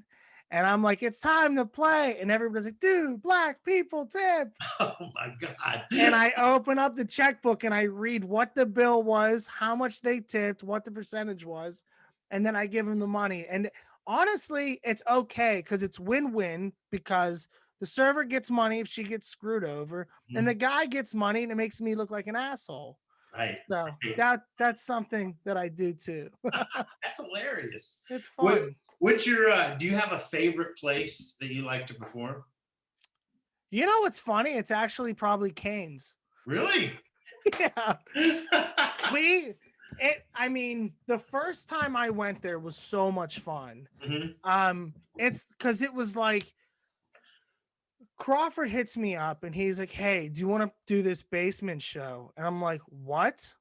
And I'm like, "It's time to play." And everybody's like, "Dude, black people tip." Oh my God. And I open up the checkbook and I read what the bill was, how much they tipped, what the percentage was. And then I give them the money. And honestly, it's okay because it's win-win, because the server gets money if she gets screwed over, and the guy gets money and it makes me look like an asshole. Right. So that's something that I do too. That's hilarious. It's fun. What's your do you have a favorite place that you like to perform? You know what's funny? It's actually probably Cane's. Really? Yeah. I mean, the first time I went there was so much fun. Mhm. It's because it was like Crawford hits me up and he's like, "Hey, do you want to do this basement show?" And I'm like, "What?"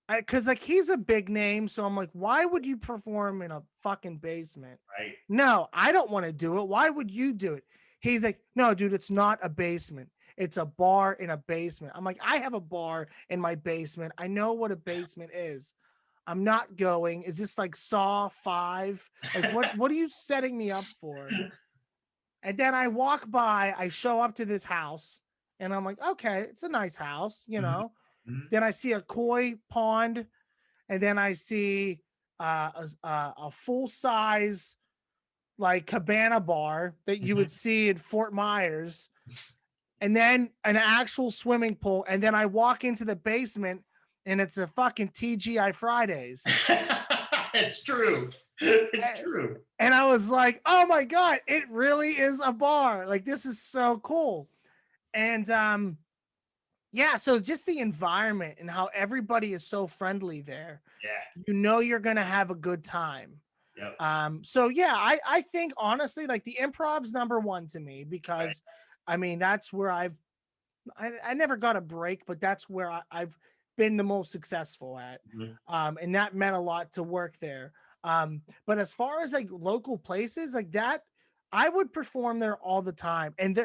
Because like he's a big name, so I'm like, "Why would you perform in a fucking basement?" Right. No, I don't want to do it. Why would you do it? He's like, "No, dude, it's not a basement. It's a bar in a basement." I'm like, "I have a bar in my basement. I know what a basement is. I'm not going. Is this like Saw 5? Like what are you setting me up for?" And then I walk by, I show up to this house, and I'm like, "Okay, it's a nice house, you Mhm. know." Mhm. Then I see a koi pond, and then I see a full size like cabana bar that you Mhm. would see in Fort Myers, and then an actual swimming pool, and then I walk into the basement, and it's a fucking TGI Fridays. It's true. It's A- true. And I was like, "Oh my god, it really is a bar! Like this is so cool." And yeah, so just the environment and how everybody is so friendly there. Yeah. You know you're gonna have a good time. Yep. So yeah, I think honestly, like the improv's number one to me Right. because I mean that's where I never got a break, but that's where I've been the most successful at. Mhm. And that meant a lot to work there. But as far as like local places like that, I would perform there all the time. And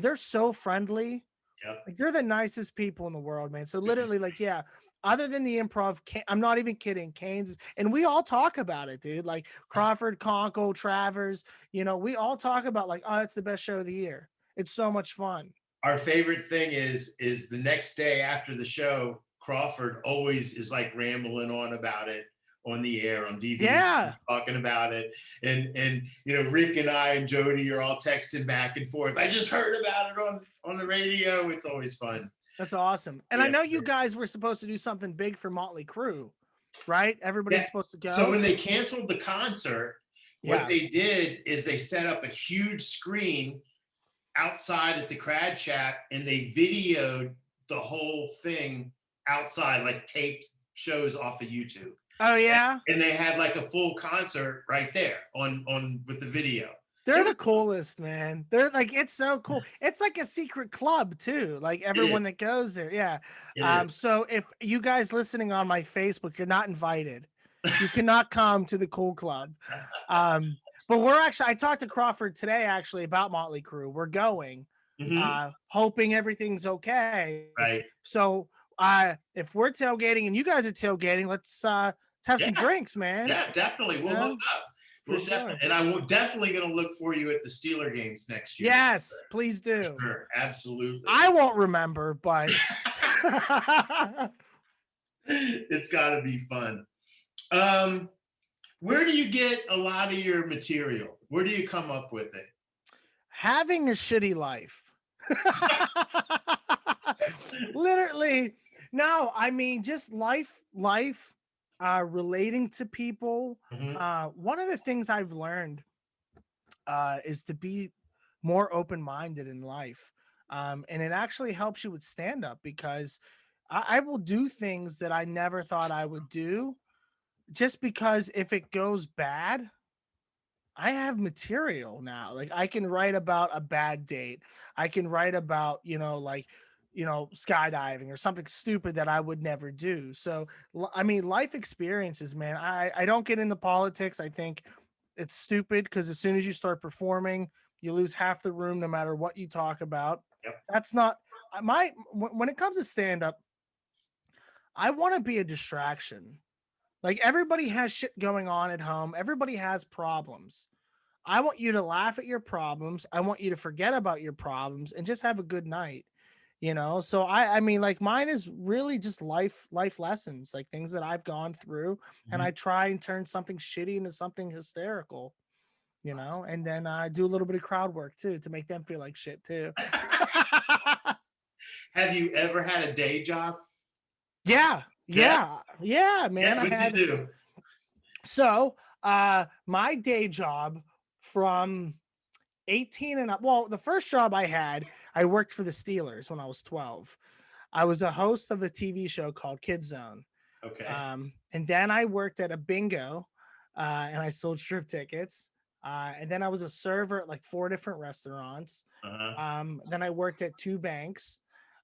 they're so friendly. Yep. Like they're the nicest people in the world, man. So literally, like, yeah, other than the improv, I'm not even kidding. Canes, and we all talk about it, dude. Like Crawford, Conkle, Travers, we all talk about like, oh, it's the best show of the year. It's so much fun. Our favorite thing is the next day after the show, Crawford always is like rambling on about it on the air on DVD, Yeah, talking about it. And Rick and I and Jody are all texting back and forth. I just heard about it on the radio. It's always fun. that's awesome. And I Yeah. know you guys were supposed to do something big for Motley Crue, right? Everybody Yeah. was supposed to So go. when they canceled the concert, what Yeah. they did is they set up a huge screen outside at the Crad Chat and they videoed the whole thing outside, like taped shows off of YouTube. Oh yeah. And they had like a full concert right there on with the video. They're It the was coolest, man. They're like, it's so cool. It's like a secret club too. Like it everyone is. that goes there. Yeah. It is. So if you guys listening on my Facebook, you're not invited. You cannot come to the cool club. Um, but I talked to Crawford today actually about Motley Crue. We're going, Mhm. hoping everything's okay. Right. So if we're tailgating and you guys are tailgating, let's have Yeah. some drinks, man. Yeah, definitely. We'll Yeah, hook up. for We'll definitely, sure. and I will definitely gonna look for you at the Steeler games next year. Yes, please For do. sure. Absolutely. I won't remember, but It's gotta be fun. Um, where do you get a lot of your material? Where do you come up with it? having a shitty life. Literally, no, I mean just life, relating to people. Mhm. One of the things I've learned is to be more open-minded in life. And it actually helps you with stand-up because I will do things that I never thought I would do just because if it goes bad, I have material now. Like I can write about a bad date. I can write about, like, skydiving or something stupid that I would never do. So, I mean, life experiences, man. I don't get into politics. I think it's stupid because as soon as you start performing, you lose half the room no matter what you talk about. Yep. That's not when it comes to stand up, I want to be a distraction. Like everybody has shit going on at home. Everybody has problems. I want you to laugh at your problems. I want you to forget about your problems and just have a good night. So I mean like mine is really just life lessons, like things that I've gone through, and Mhm. I try and turn something shitty into something hysterical, and then I do a little bit of crowd work too to make them feel like shit too. Have you ever had a day job? Yeah, Yeah. yeah, man. Yeah. I What did you had do? so my day job from 18 and up. Well, the first job I had, I worked for the Steelers when I was 12. I was a host of a TV show called Kid Zone. Okay. And then I worked at a bingo, and I sold strip tickets. And then I was a server at like 4 different restaurants. Uh-huh. Then I worked at 2 banks,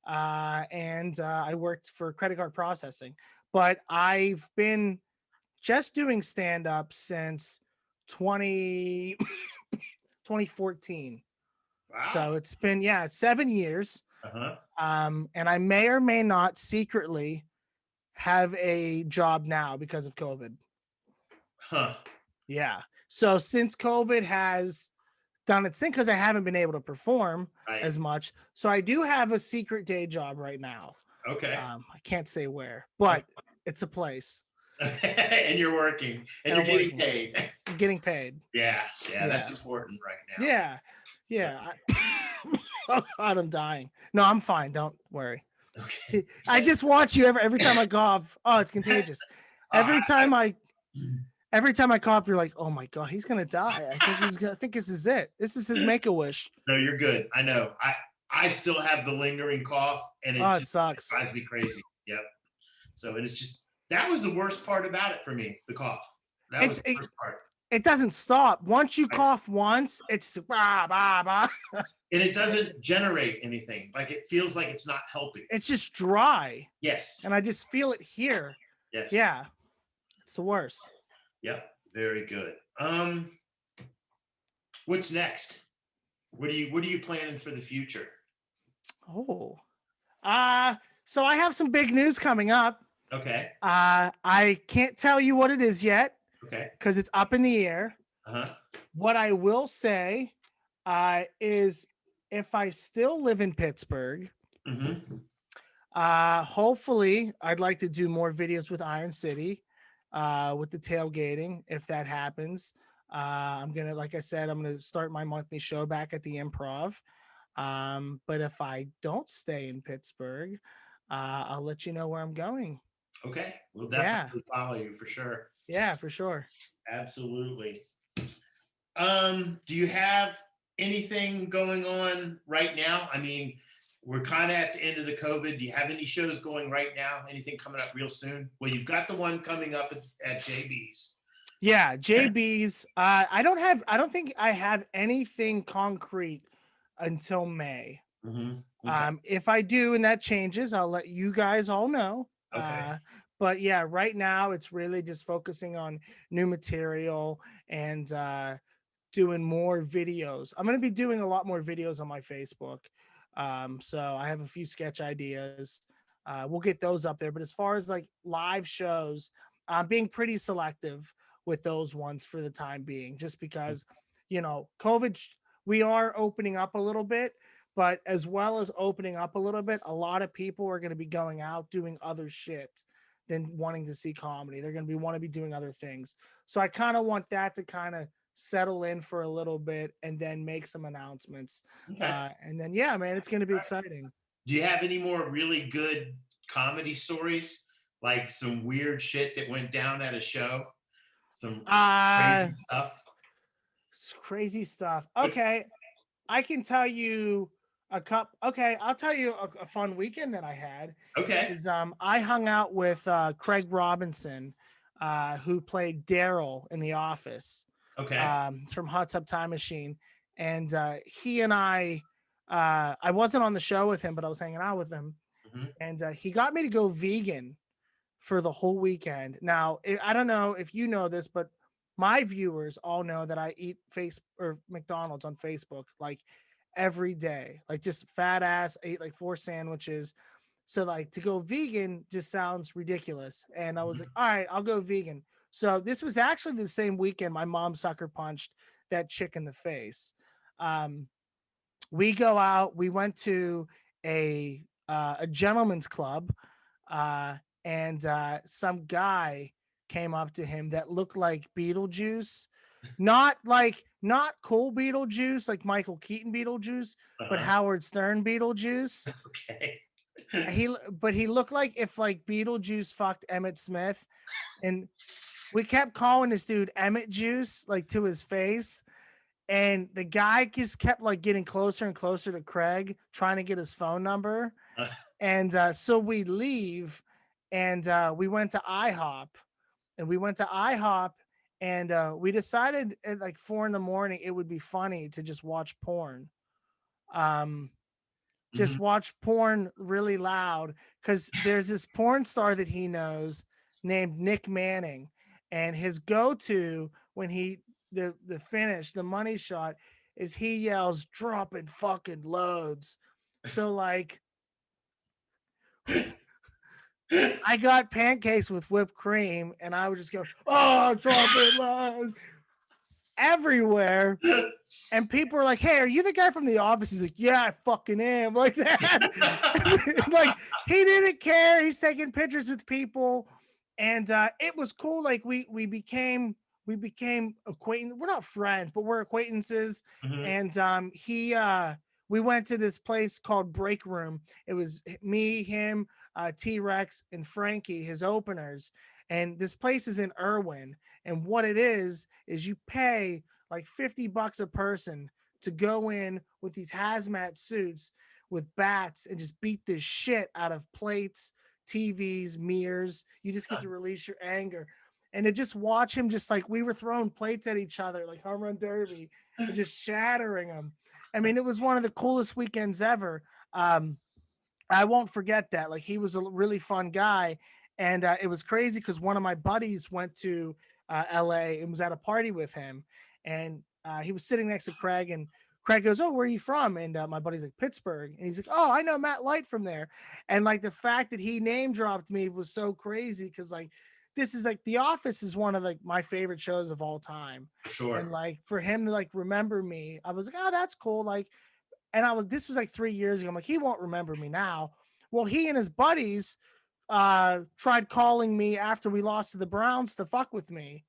and I worked for credit card processing. But I've been just doing stand up since 20 2014. So Wow. it's been, yeah, 7 years. Uh-huh. And I may or may not secretly have a job now because of COVID. Huh. Yeah. So since COVID has done its thing, because I haven't been able to perform Right. as much, so I do have a secret day job right now. Okay. I can't say where, but it's a place. And you're working and you're I'm getting working. paid. I'm getting paid. Yeah. Yeah. That's important right now. Yeah. Yeah. Oh God, I'm dying. No, I'm fine. Don't worry. Okay. I just watch you every time I cough. Oh, it's contagious. Every time I cough, you're like, oh my God, he's gonna die. I think this is it. This is his make-a-wish. No, you're good. I know. I still have the lingering cough, and Oh, it just sucks. drives me crazy. Yep. So and it's just that was the worst part about it for me, the cough. That was the worst part. It doesn't stop. Once you cough once, it's bah, bah, bah. And it doesn't generate anything. Like it feels like it's not helping. It's just dry. Yes. And I just feel it here. Yes. Yeah. It's the worst. Yep. Very good. What's next? What are you planning for the future? Oh. So I have some big news coming up. Okay. I can't tell you what it is yet. Okay. Because it's up in the air. Uh-huh. What I will say is if I still live in Pittsburgh, Mm-hmm. hopefully I'd like to do more videos with Iron City, with the tailgating, if that happens. Like I said, I'm gonna start my monthly show back at the Improv. But if I don't stay in Pittsburgh, I'll let you know where I'm going. Okay. We'll definitely follow you for sure. Yeah, for sure. Absolutely. Do you have anything going on right now? I mean, we're kind of at the end of the COVID. Do you have any shows going right now? Anything coming up real soon? Well, you've got the one coming up at JB's. Yeah, JB's. I don't think I have anything concrete until May. Mm-hmm. Okay. If I do and that changes, I'll let you guys all know. Okay. But yeah, right now it's really just focusing on new material and doing more videos. I'm going to be doing a lot more videos on my Facebook. So I have a few sketch ideas. We'll get those up there. But as far as like live shows, I'm being pretty selective with those ones for the time being, just because, COVID, we are opening up a little bit. But as well as opening up a little bit, a lot of people are going to be going out doing other shit than wanting to see comedy. They're going to want to be doing other things. So I kind of want that to kind of settle in for a little bit and then make some announcements. Okay. And then, yeah, man, it's going to be exciting. Do you have any more really good comedy stories? Like some weird shit that went down at a show? Some crazy stuff? Crazy stuff. Okay. I can tell you I'll tell you a fun weekend that I had. Okay. Is I hung out with Craig Robinson, who played Daryl in The Office. Okay. It's from Hot Tub Time Machine, and he and I wasn't on the show with him, but I was hanging out with him, Mm-hmm. and he got me to go vegan for the whole weekend. Now, I don't know if you know this, but my viewers all know that I eat McDonald's on Facebook like every day, like just fat ass, ate like 4 sandwiches. So like to go vegan just sounds ridiculous. And I was like, all right, I'll go vegan. So this was actually the same weekend my mom sucker punched that chick in the face. We go out, we went to a gentleman's club, and some guy came up to him that looked like Beetlejuice, not cool Beetlejuice, like Michael Keaton Beetlejuice, but Howard Stern Beetlejuice. Okay. He looked like if like Beetlejuice fucked Emmett Smith, and we kept calling this dude Emmett Juice like to his face, and the guy just kept like getting closer and closer to Craig, trying to get his phone number, and so we leave. and we went to IHOP, and we decided at like 4 a.m. it would be funny to just watch porn. Um, just Mhm. watch porn really loud because there's this porn star that he knows named Nick Manning, and his go-to when he the finish, the money shot, is he yells dropping fucking loads. So like I got pancakes with whipped cream, and I would just go, oh, dropping loads everywhere. And people are like, hey, are you the guy from The Office? He's like, yeah, I fucking am. Like that. Like, he didn't care. He's taking pictures with people. And it was cool. Like we became acquaintances. We're not friends, but we're acquaintances. Mhm. And we went to this place called Break Room. It was me, him, T-Rex, and Frankie, his openers. And this place is in Irwin. And what it is you pay like $50 a person to go in with these hazmat suits with bats and just beat the shit out of plates, TVs, mirrors. You just get to release your anger. And to just watch him, just like we were throwing plates at each other, like home run derby, and just shattering them. I mean, it was one of the coolest weekends ever. I won't forget that. Like, he was a really fun guy. And it was crazy because one of my buddies went to LA and was at a party with him. And he was sitting next to Craig, and Craig goes, oh, where are you from? And my buddy's like, Pittsburgh. And he's like, oh, I know Matt Light from there. And like the fact that he name dropped me was so crazy because like this is like The Office is one of like my favorite shows of all time. And Sure. like for him to like remember me, I was like, oh, that's cool. Like, and this was like 3 years ago. I'm like, he won't remember me now. Well, he and his buddies tried calling me after we lost to the Browns to fuck with me.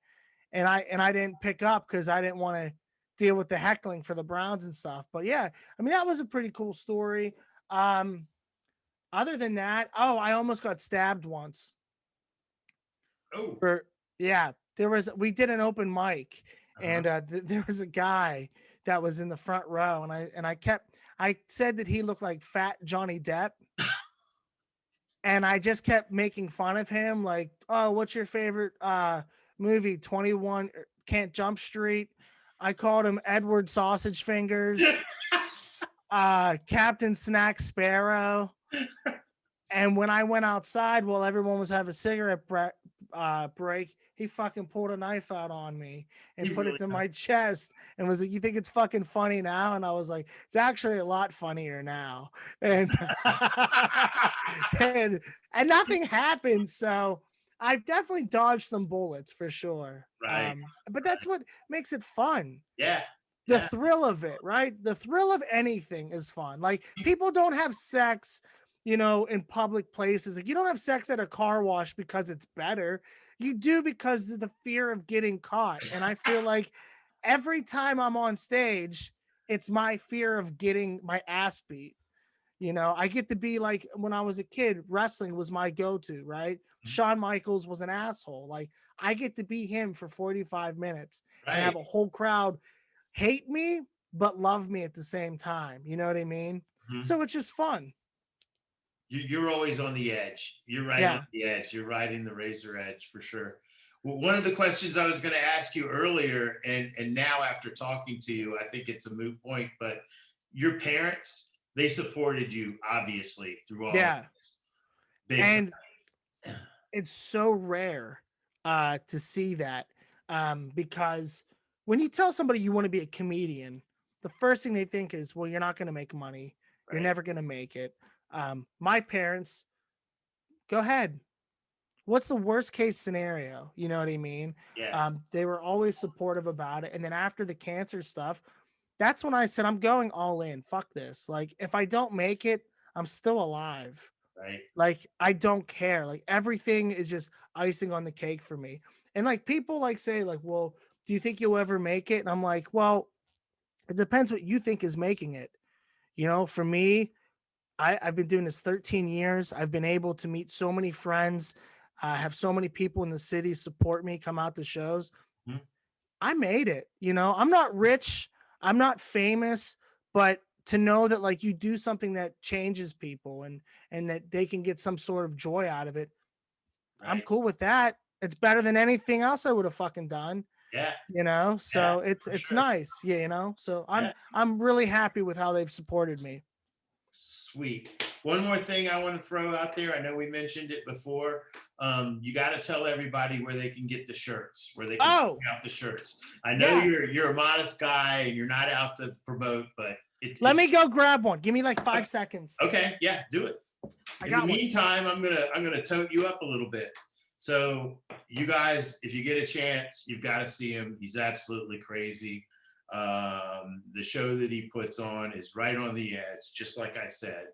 And I didn't pick up because I didn't want to deal with the heckling for the Browns and stuff. But yeah, I mean, that was a pretty cool story. Um, Other than that, oh, I almost got stabbed once. Oh. For yeah, we did an open mic, Uh-huh. and there was a guy that was in the front row, and I said that he looked like fat Johnny Depp, and I just kept making fun of him, like, oh, what's your favorite movie? 21 Can't Jump Street. I called him Edward Sausage Fingers, Captain Snack Sparrow. And when I went outside while everyone was having a cigarette break, he fucking pulled a knife out on me and He put it really to my chest and was like, you think it's fucking funny now? And I was like, it's actually a lot funnier now. And and, and nothing happened. So I've definitely dodged some bullets for sure. right. But that's what makes it fun. Yeah. The Yeah. thrill of it, right? The thrill of anything is fun. Like, people don't have sex, in public places. Like, you don't have sex at a car wash because it's better. You do because of the fear of getting caught. And I feel like every time I'm on stage, it's my fear of getting my ass beat. I get to be like, when I was a kid, wrestling was my go-to, right? Shawn Michaels was an asshole. Like, I get to be him for 45 minutes and have Right. a whole crowd hate me but love me at the same time. You know what I mean? Mhm. So it's just fun. You're always on the edge. You're right on Yeah. the edge. You're riding the razor edge for sure. Well, one of the questions I was going to ask you earlier, and now after talking to you, I think it's a moot point. But your parents, they supported you obviously through all of Yeah. this, big And time. it's so rare to see that, because when you tell somebody you want to be a comedian, the first thing they think is, well, you're not going to make money. You're Right. never going to make it. My parents, go ahead. What's the worst case scenario? You know what I mean? Yeah. They were always supportive about it. And then after the cancer stuff, that's when I said, I'm going all in. Fuck this. Like, if I don't make it, I'm still alive. Right. Like, I don't care. Like, everything is just icing on the cake for me. And like, people like say like, well, do you think you'll ever make it? And I'm like, well, it depends what you think is making it. For me, I've been doing this 13 years. I've been able to meet so many friends, have so many people in the city support me, come out to shows. Mhm. I made it. I'm not rich, I'm not famous, but to know that like you do something that changes people and that they can get some sort of joy out of it, I'm Right. cool with that. It's better than anything else I would have fucking done. Yeah. So Yeah, it's for it's sure. nice. So Yeah. I'm really happy with how they've supported me. Sweet. One more thing I want to throw out there. I know we mentioned it before. You got to tell everybody where they can get the shirts, where they can check Oh, out the shirts. I know yeah. you're a modest guy and you're not out to promote, but Let me go grab one. Give me like 5 seconds. okay. Yeah, do it. I In got the one. meantime, I'm gonna tote you up a little bit. So you guys, if you get a chance, you've got to see him. He's absolutely crazy. The show that he puts on is right on the edge, just like I said.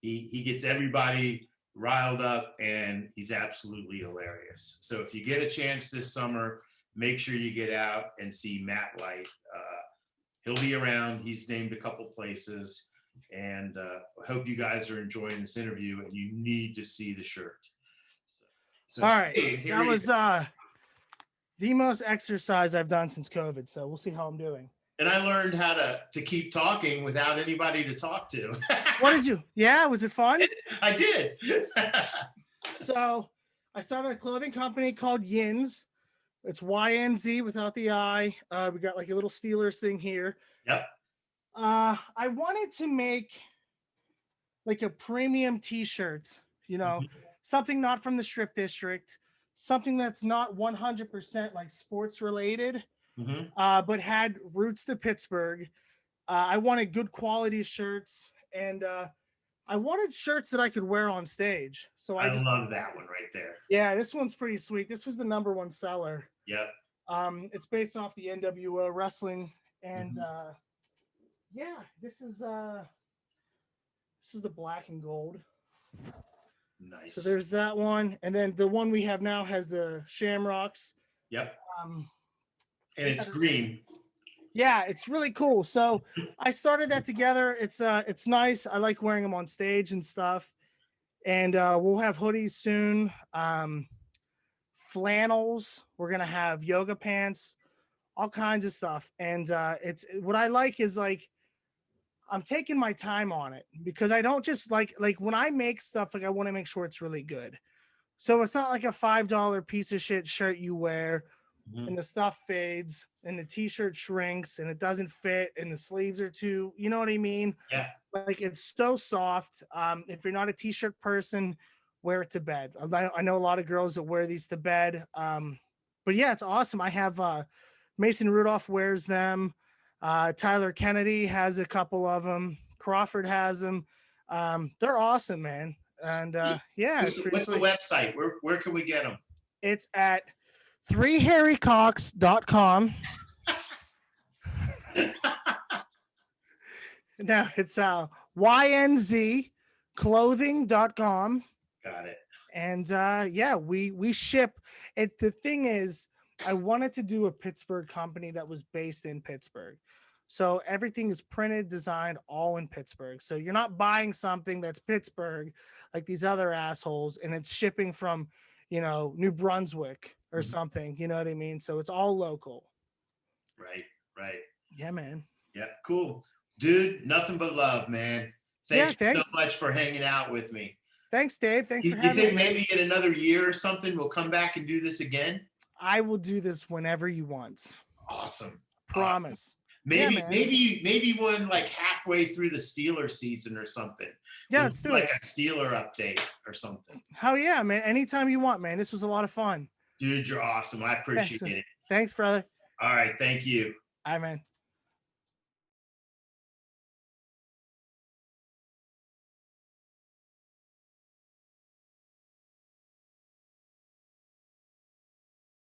He gets everybody riled up, and he's absolutely hilarious. So if you get a chance this summer, make sure you get out and see Matt Light. He'll be around. He's named a couple places, and I hope you guys are enjoying this interview. And you need to see the shirt. So All right. here That he was is. the most exercise I've done since COVID. So we'll see how I'm doing. And I learned how to keep talking without anybody to talk to. What did you? Yeah, was it fun? I did. So I started a clothing company called Yins. It's YNZ without the I. We got like a little Steelers thing here. Yep. I wanted to make like a premium t-shirt, something not from the strip district, something that's not 100% like sports related, Mhm. but had roots to Pittsburgh. I wanted good quality shirts, and I wanted shirts that I could wear on stage. So I love that one right there. yeah, this one's pretty sweet. This was the #1 seller. Yep. It's based off the NWO wrestling, and yeah, this is the black and gold. Nice. So there's that one, and then the one we have now has the shamrocks. Yep. And it's green. Yeah, it's really cool. So I started that together. It's nice. I like wearing them on stage and stuff. And we'll have hoodies soon. Flannels. We're gonna have yoga pants, all kinds of stuff. And it's what I like is like I'm taking my time on it because I don't just like when I make stuff, like I want to make sure it's really good. So it's not like a $5 piece of shit shirt you wear and the stuff fades and the t-shirt shrinks and it doesn't fit and the sleeves are too, you know what I mean? Yeah. Like it's so soft. If you're not a t-shirt person, wear it to bed. I know a lot of girls that wear these to bed. But yeah, it's awesome. I have Mason Rudolph wears them. Tyler Kennedy has a couple of them. Crawford has them. They're awesome, man. And yeah, What's the website? Where can we get them? It's at 3harrycox.com. No, it's ynzclothing.com. Got it. And yeah, we ship it. The thing is, I wanted to do a Pittsburgh company that was based in Pittsburgh. So everything is printed, designed all in Pittsburgh. So you're not buying something that's Pittsburgh like these other assholes and it's shipping from, New Brunswick or something, you know what I mean? So it's all local. Right. Yeah, man. Yeah, cool. Dude, nothing but love, man. Thank you so much for hanging out with me. Thanks, Dave. Thanks for having me. You think me. maybe in another year or something we'll come back and do this again? I will do this whenever you want. Awesome. Promise. Awesome. Maybe one like halfway through the Steeler season or something. Yeah, let's do like it. A Steeler update or something. Hell yeah, man. Anytime you want, man. This was a lot of fun. Dude, you're awesome. I appreciate it. Thanks, brother. All right. Thank you. All right, man.